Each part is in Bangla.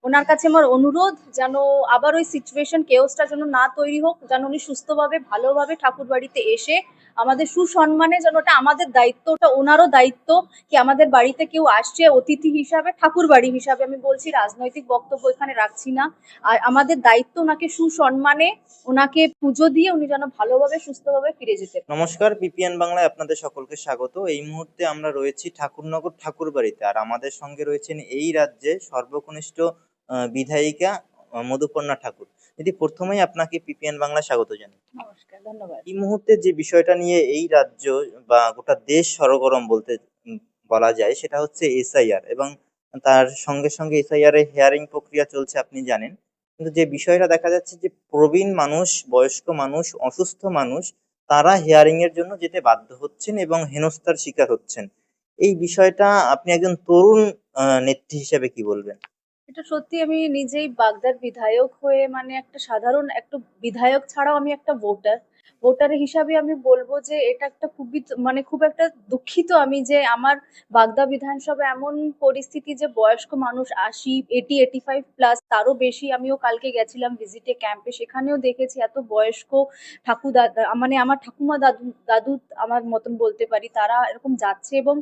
ওনার কাছে আমার অনুরোধ যেন আবার ওই সিচুয়েশন কেওসটা যেন না তৈরি হোক, যেন উনি সুস্থভাবে ভালোভাবে ঠাকুর বাড়িতে এসে আমাদের সুসম্মানে, যেন ওটা আমাদের দায়িত্ব, ওটা ওনারও দায়িত্ব কি আমাদের বাড়িতে কেউ আসছে অতিথি হিসাবে, ঠাকুর বাড়ি হিসাবে আমি বলছি, রাজনৈতিক বক্তব্য এখানে রাখছি না। আর আমাদের দায়িত্ব ওনাকে সুসম্মানে ওনাকে পুজো দিয়ে উনি যেন ভালোভাবে সুস্থভাবে ফিরে যেতে পারেন। নমস্কার, বিপিএন বাংলায় আপনাদের সকলকে স্বাগত। এই মুহূর্তে আমরা রয়েছি ঠাকুরনগর ঠাকুরবাড়িতে, আর আমাদের সঙ্গে রয়েছেন এই রাজ্যে সর্বকনিষ্ঠ বিধায়িকা মধুপর্ণা ঠাকুর। যদি প্রথমেই আপনাকে পিপিএন বাংলা স্বাগত জানাই। নমস্কার, ধন্যবাদ। এই মুহূর্তে যে বিষয়টা নিয়ে এই রাজ্য বা গোটা দেশ সরগরম বলতে বলা যায়, সেটা হচ্ছে এসআইআর, এবং তার সঙ্গে সঙ্গে এসআইআর এর হিয়ারিং প্রক্রিয়া চলছে, আপনি জানেন। কিন্তু যে বিষয়টা দেখা যাচ্ছে যে প্রবীণ মানুষ, বয়স্ক মানুষ, অসুস্থ মানুষ, তারা হিয়ারিং এর জন্য যেতে বাধ্য হচ্ছেন এবং হেনস্থার শিকার হচ্ছেন। এই বিষয়টা আপনি একজন তরুণ নেত্রী হিসেবে কি বলবেন? এটা সত্যি, আমি নিজেই বাগদার বিধায়ক হয়ে, মানে একটা সাধারণ একটা বিধায়ক ছাড়াও আমি একটা ভোটার হিসাবে আমি বলবো যে এটা একটা খুবই মানে খুব একটা দুঃখিত আমি যে আমার বাগদা বিধানসভা এমন পরিস্থিতি যে বয়স্ক মানুষ 80, 85 প্লাস, তারও বেশি। আমিও কালকে গেছিলাম ভিজিটে ক্যাম্পে, সেখানেও দেখেছি এত বয়স্ক ঠাকুর দাদা, মানে আমার ঠাকুমা দাদু দাদু আমার মতন বলতে পারি, তারা এরকম যাচ্ছে। এবং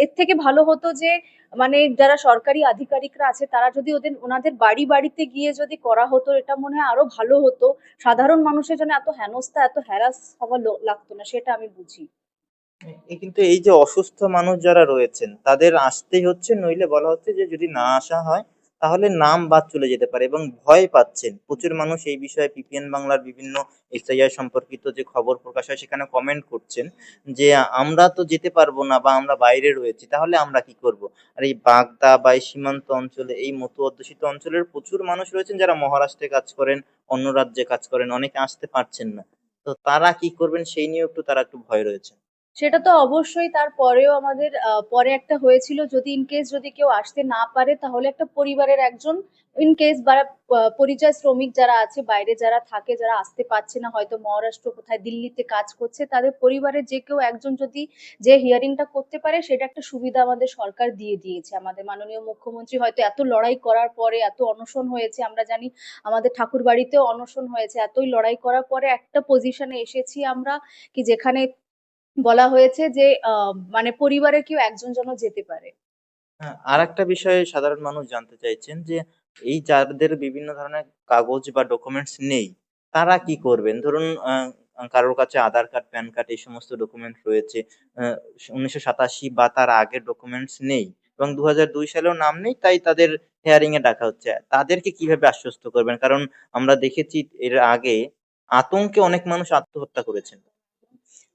এর থেকে ভালো হতো যে মানে যারা সরকারি আধিকারিকরা আছে তারা যদি ওনাদের বাড়ি বাড়িতে গিয়ে যদি করা হতো, এটা মনে হয় আরো ভালো হতো। সাধারণ মানুষের জন্য এত হেনস্থা, এত হ্যারাস হওয়া লাগতো না, সেটা আমি বুঝি। কিন্তু এই যে অসুস্থ মানুষ যারা রয়েছেন তাদের আসতেই হচ্ছে, নইলে বলা হচ্ছে যে যদি না আসা হয় তাহলে নাম বাদ চলে যেতে পারে, এবং ভয় পাচ্ছেন প্রচুর মানুষ। এই বিষয়ে পিপিএন বাংলার বিভিন্ন এসআইআর সম্পর্কিত যে খবর প্রকাশ হয় সেখানে কমেন্ট করছেন যে আমরা তো যেতে পারবো না, বা আমরা বাইরে রয়েছি, তাহলে আমরা কি করব। আর এই বাগদা বা এই সীমান্ত অঞ্চলে, এই মতো অধ্যুষিত অঞ্চলের প্রচুর মানুষ রয়েছেন যারা মহারাষ্ট্রে কাজ করেন, অন্য রাজ্যে কাজ করেন, অনেকে আসতে পারছেন না। তো তারা কি করবেন সেই নিয়েও তারা একটু ভয় রয়েছে। সেটা তো অবশ্যই। তারপরেও আমাদের পরে একটা হয়েছিল, যদি ইনকেস যদি কেউ আসতে না পারে তাহলে একটা পরিবারের একজন, ইনকেস বা পরিযায়ী শ্রমিক যারা আছে বাইরে যারা থাকে, যারা আসতে পারছে না, হয়তো মহারাষ্ট্র কোথায় দিল্লিতে কাজ করছে, তাদের পরিবারের যে কেউ একজন যদি যে হিয়ারিংটা করতে পারে, সেটা একটা সুবিধা আমাদের সরকার দিয়ে দিয়েছে। আমাদের মাননীয় মুখ্যমন্ত্রী হয়তো এত লড়াই করার পরে, এত অনশন হয়েছে, আমরা জানি আমাদের ঠাকুর বাড়িতেও অনশন হয়েছে, এতই লড়াই করার পরে একটা পজিশনে এসেছি আমরা, কি যেখানে বলা হয়েছে যে মানে পরিবারের কেউ একজন যেন যেতে পারে। হ্যাঁ, আরেকটা বিষয়ে সাধারণ মানুষ জানতে চাইছেন যে এই যাদের বিভিন্ন ধরনের কাগজ বা ডকুমেন্টস নেই, তারা কি করবেন? ধরুন কারোর কাছে আধার কার্ড, প্যান কার্ড এই সমস্ত ডকুমেন্ট রয়েছে, 1987 বা তার আগের ডকুমেন্টস নেই, এবং 2002 সালেও নাম নেই, তাই তাদের হেয়ারিং এ ডাকা হচ্ছে। তাদেরকে কিভাবে আশ্বস্ত করবেন? কারণ আমরা দেখেছি এর আগে আতঙ্কে অনেক মানুষ আত্মহত্যা করেছেন।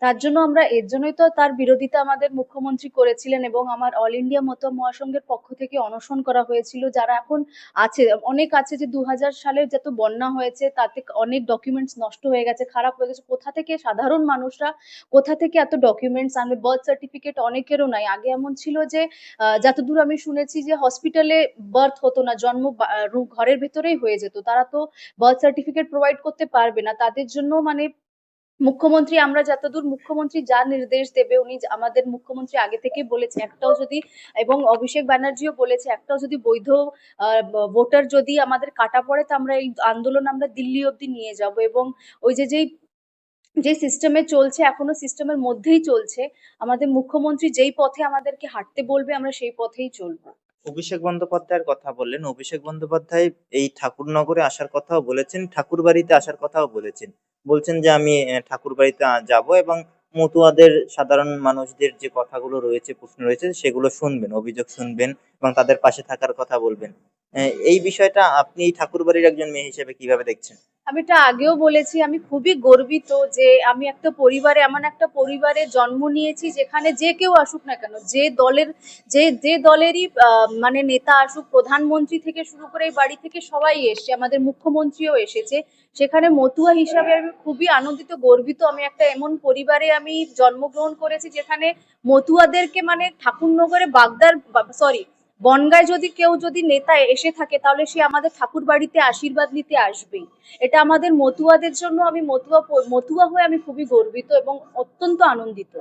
তার জন্য আমরা, এর জন্যই তো তার বিরোধিতা আমাদের মুখ্যমন্ত্রী করেছিলেন, এবং আমার অল ইন্ডিয়া মতো মহাসংঘের পক্ষ থেকে অনশন করা হয়েছিল। যারা এখন আছে, অনেক আছে যে 2000 সালের যত বন্যা হয়েছে তাতে অনেক ডকুমেন্টস নষ্ট হয়ে গেছে, খারাপ হয়ে গেছে। কোথা থেকে সাধারণ মানুষরা কোথা থেকে এত ডকুমেন্টস আনবে? বার্থ সার্টিফিকেট অনেকেরও নাই। আগে এমন ছিল যে যতদূর আমি শুনেছি যে হসপিটালে বার্থ হতো না, জন্ম ঘরের ভেতরেই হয়ে যেত। তারা তো বার্থ সার্টিফিকেট প্রোভাইড করতে পারবে না, তাদের জন্য মানে মুখ্যমন্ত্রী, আমরা যতদূর মুখ্যমন্ত্রী যা নির্দেশ দেবে, উনি আমাদের মুখ্যমন্ত্রী আগে থেকে বলেছে একটাও যদি, এবং অভিষেক ব্যানার্জিও বলেছে একটাও যদি বৈধ ভোটার যদি আমাদের কাটা পড়ে, তো আমরা এই আন্দোলন আমরা দিল্লি অব্দি নিয়ে যাব। এবং ওই যে যেই যে সিস্টেমে চলছে, এখনো সিস্টেমের মধ্যেই চলছে। আমাদের মুখ্যমন্ত্রী যেই পথে আমাদেরকে হাঁটতে বলবে আমরা সেই পথেই চলবো। অভিষেক বন্দ্যোপাধ্যায়ের কথা বললেন, অভিষেক বন্দ্যোপাধ্যায় এই ঠাকুরনগরে আসার কথাও বলেছেন, ঠাকুর বাড়িতে আসার কথাও বলেছেন। বলছেন যে আমি ঠাকুর বাড়িতে যাব, এবং মতুয়াদের, সাধারণ মানুষদের যে কথাগুলো রয়েছে, প্রশ্ন রয়েছে, সেগুলো শুনবেন, অভিযোগ শুনবেন, এবং তাদের পাশে থাকার কথা বলবেন। এই বিষয়টা আপনি এই ঠাকুর বাড়ির একজন মেয়ে হিসেবে কিভাবে দেখছেন? আমি এটা আগেও বলেছি, আমি খুবই গর্বিত যে আমি একটা পরিবারে, এমন একটা পরিবারে জন্ম নিয়েছি যেখানে যে কেউ আসুক না কেন, যে দলের, যে দলেরই মানে নেতা আসুক, প্রধানমন্ত্রী থেকে শুরু করে এই বাড়ি থেকে সবাই এসছে, আমাদের মুখ্যমন্ত্রীও এসেছে। সেখানে মতুয়া হিসাবে আমি খুবই আনন্দিত, গর্বিত। আমি একটা এমন পরিবারে আমি জন্মগ্রহণ করেছি যেখানে মতুয়াদেরকে, মানে ঠাকুরনগরে বাগদার, সরি, বনগায় যদি কেউ যদি নেতা এসে থাকে তাহলে সে আমাদের ঠাকুর বাড়িতে আশীর্বাদ নিতে আসবেই। এটা আমাদের মতুয়াদের জন্য, আমি মতুয়া হয়ে আমি খুবই গর্বিত এবং অত্যন্ত আনন্দিত।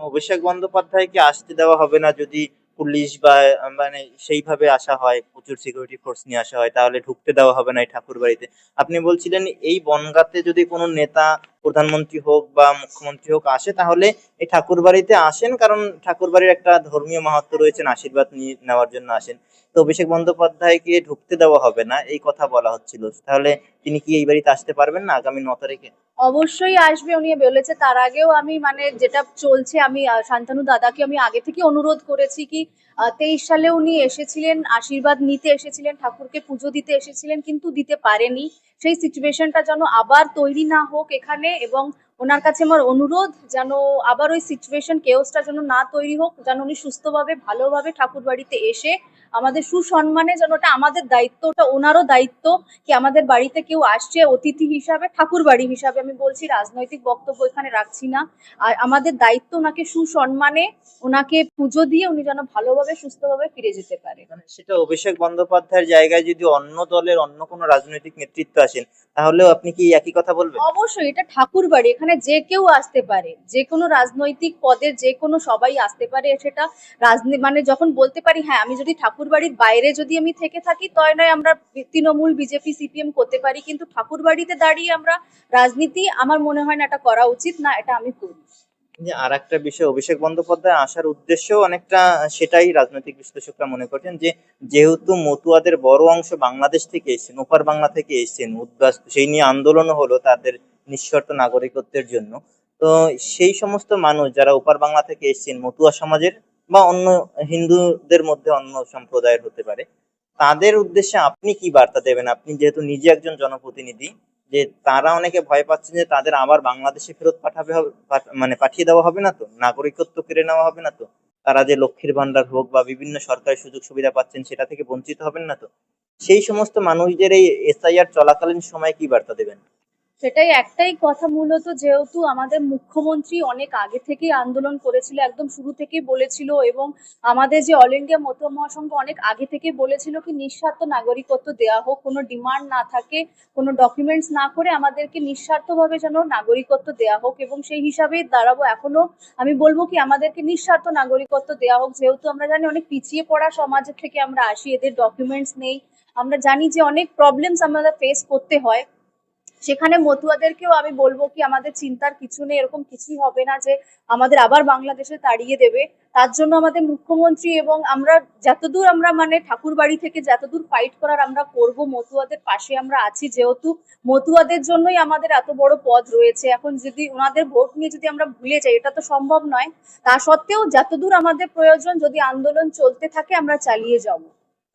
অভিষেক বন্দ্যোপাধ্যায়কে আসতে দেওয়া হবে না যদি পুলিশ বা মানে সেইভাবে আসা হয়, প্রচুর সিকিউরিটি ফোর্স নিয়ে আসা হয়, তাহলে ঢুকতে দেওয়া হবে না এই ঠাকুর বাড়িতে। আপনি বলছিলেন এই বনগাঁতে যদি কোনো নেতা, প্রধানমন্ত্রী হোক বা মুখ্যমন্ত্রী হোক আসে, তাহলে এই ঠাকুর বাড়িতে আসেন, কারণ ঠাকুর বাড়ির একটা ধর্মীয় মাহাত্ম্য রয়েছেন, আশীর্বাদ নিয়ে নেওয়ার জন্য আসেন। তো অভিষেক বন্দ্যোপাধ্যায়কে ঢুকতে দেওয়া হবে না এই কথা বলা হচ্ছিল, তাহলে তিনি কি এই বাড়িতে আসতে পারবেন না আগামী 9 তারিখে? অবশ্যই আসবে, উনি বলেছে। তার আগেও আমি মানে যেটা চলছে, আমি শান্তনু দাদাকে আমি আগে থেকে অনুরোধ করেছি কি 23 সালে উনি এসেছিলেন, আশীর্বাদ নিতে এসেছিলেন, ঠাকুরকে পুজো দিতে এসেছিলেন, কিন্তু দিতে পারেনি। সেই সিচুয়েশনটা যেন আবার তৈরি না হোক এখানে, এবং ওনার কাছে আমার অনুরোধ যেন আবার ওই সিচুয়েশন কেওসটা যেন না তৈরি হোক, যেন উনি সুস্থভাবে ভালোভাবে ঠাকুর বাড়িতে এসে আমাদের সুসম্মানে, যেন ওটা আমাদের দায়িত্ব, ওটা ওনারও দায়িত্ব কি আমাদের বাড়িতে কেউ আসছে অতিথি হিসাবে, ঠাকুর বাড়ি হিসাবে আমি বলছি, রাজনৈতিক বক্তব্য এখানে রাখছি না। আর আমাদের দায়িত্ব ওনাকে সুসম্মানে, ওনাকে পুজো দিয়ে উনি যেন ভালোভাবে সুস্থভাবে ফিরে যেতে পারে। মানে সেটা অভিষেক বন্দ্যোপাধ্যায়ের জায়গায় যদি অন্য দলের অন্য কোনো রাজনৈতিক নেতৃত্ব আসেন, তাহলেও আপনি কি একই কথা বলবেন? অবশ্যই, এটা ঠাকুর বাড়ি, এখানে যে কেউ আসতে পারে, যে কোনো রাজনৈতিক পদের যে কোনো সবাই আসতে পারে। সেটা মানে যখন বলতে পারি, হ্যাঁ আমি যদি ঠাকুর বাড়ির বাইরে যদি আমি থেকে থাকি, তয় নয় আমরা তৃণমূল, বিজেপি, সিপিএম করতে পারি, কিন্তু ঠাকুর বাড়িতে দাঁড়িয়ে আমরা রাজনীতি, আমার মনে হয় না এটা করা উচিত, না এটা আমি করি। যে আর একটা বিষয়, অভিষেক বন্দ্যোপাধ্যায় আসার উদ্দেশ্যও অনেকটা সেটাই রাজনৈতিক বিশ্লেষকরা মনে করছেন, যে যেহেতু মতুয়াদের বড় অংশ বাংলাদেশ থেকে এসেছেন, ওপার বাংলা থেকে এসেছেন, উদ্বাস সেই নিয়ে আন্দোলনও হলো তাদের নিঃশর্ত নাগরিকত্বের জন্য। তো সেই সমস্ত মানুষ যারা ওপার বাংলা থেকে এসেছেন, মতুয়া সমাজের বা অন্য হিন্দুদের মধ্যে অন্য সম্প্রদায়ের হতে পারে, তাদের উদ্দেশ্যে আপনি কি বার্তা দেবেন? আপনি যেহেতু নিজে একজন জনপ্রতিনিধি, যে তারা অনেকে ভয় পাচ্ছেন যে তাদের আবার বাংলাদেশে ফেরত মানে পাঠিয়ে দেওয়া হবে না তো, নাগরিকত্ব কেড়ে নেওয়া হবে না তো, তারা যে লক্ষ্মীর ভান্ডার হোক বা বিভিন্ন সরকারি সুযোগ সুবিধা পাচ্ছেন সেটা থেকে বঞ্চিত হবেন না তো? সেই সমস্ত মানুষদের এই এসআইআর চলাকালীন সময় কি বার্তা দেবেন? সেটাই একটাই কথা, মূলত যেহেতু আমাদের মুখ্যমন্ত্রী অনেক আগে থেকেই আন্দোলন করেছিল, একদম শুরু থেকেই বলেছিল, এবং আমাদের যে অল ইন্ডিয়া মতুয়া মহাসংঘ অনেক আগে থেকেই বলেছিল কি নিঃস্বার্থ নাগরিকত্ব দেওয়া হোক, কোনো ডিমান্ড না থাকে, কোনো ডকুমেন্টস না করে আমাদেরকে নিঃস্বার্থভাবে যেন নাগরিকত্ব দেওয়া হোক, এবং সেই হিসাবেই দাঁড়াবো এখনো। আমি বলবো কি আমাদেরকে নিঃস্বার্থ নাগরিকত্ব দেওয়া হোক, যেহেতু আমরা জানি অনেক পিছিয়ে পড়া সমাজের থেকে আমরা আসি, এদের ডকুমেন্টস নেই, আমরা জানি যে অনেক প্রবলেমস আমাদের ফেস করতে হয়। সেখানে মতুয়াদেরকেও আমি বলবো কি আমাদের চিন্তার কিছু নেই, এরকম কিছুই হবে না যে আমাদের আবার বাংলাদেশে তাড়িয়ে দেবে। তার জন্য আমাদের মুখ্যমন্ত্রী এবং আমরা যতদূর আমরা মানে ঠাকুর বাড়ি থেকে যতদূর ফাইট করার আমরা করব, মতুয়াদের পাশে আমরা আছি, যেহেতু মতুয়াদের জন্যই আমাদের এত বড় পদ রয়েছে। এখন যদি ওনাদের ভোট নিয়ে যদি আমরা ভুলে যাই, এটা তো সম্ভব নয়। তা সত্ত্বেও যতদূর আমাদের প্রয়োজন, যদি আন্দোলন চলতে থাকে আমরা চালিয়ে যাব।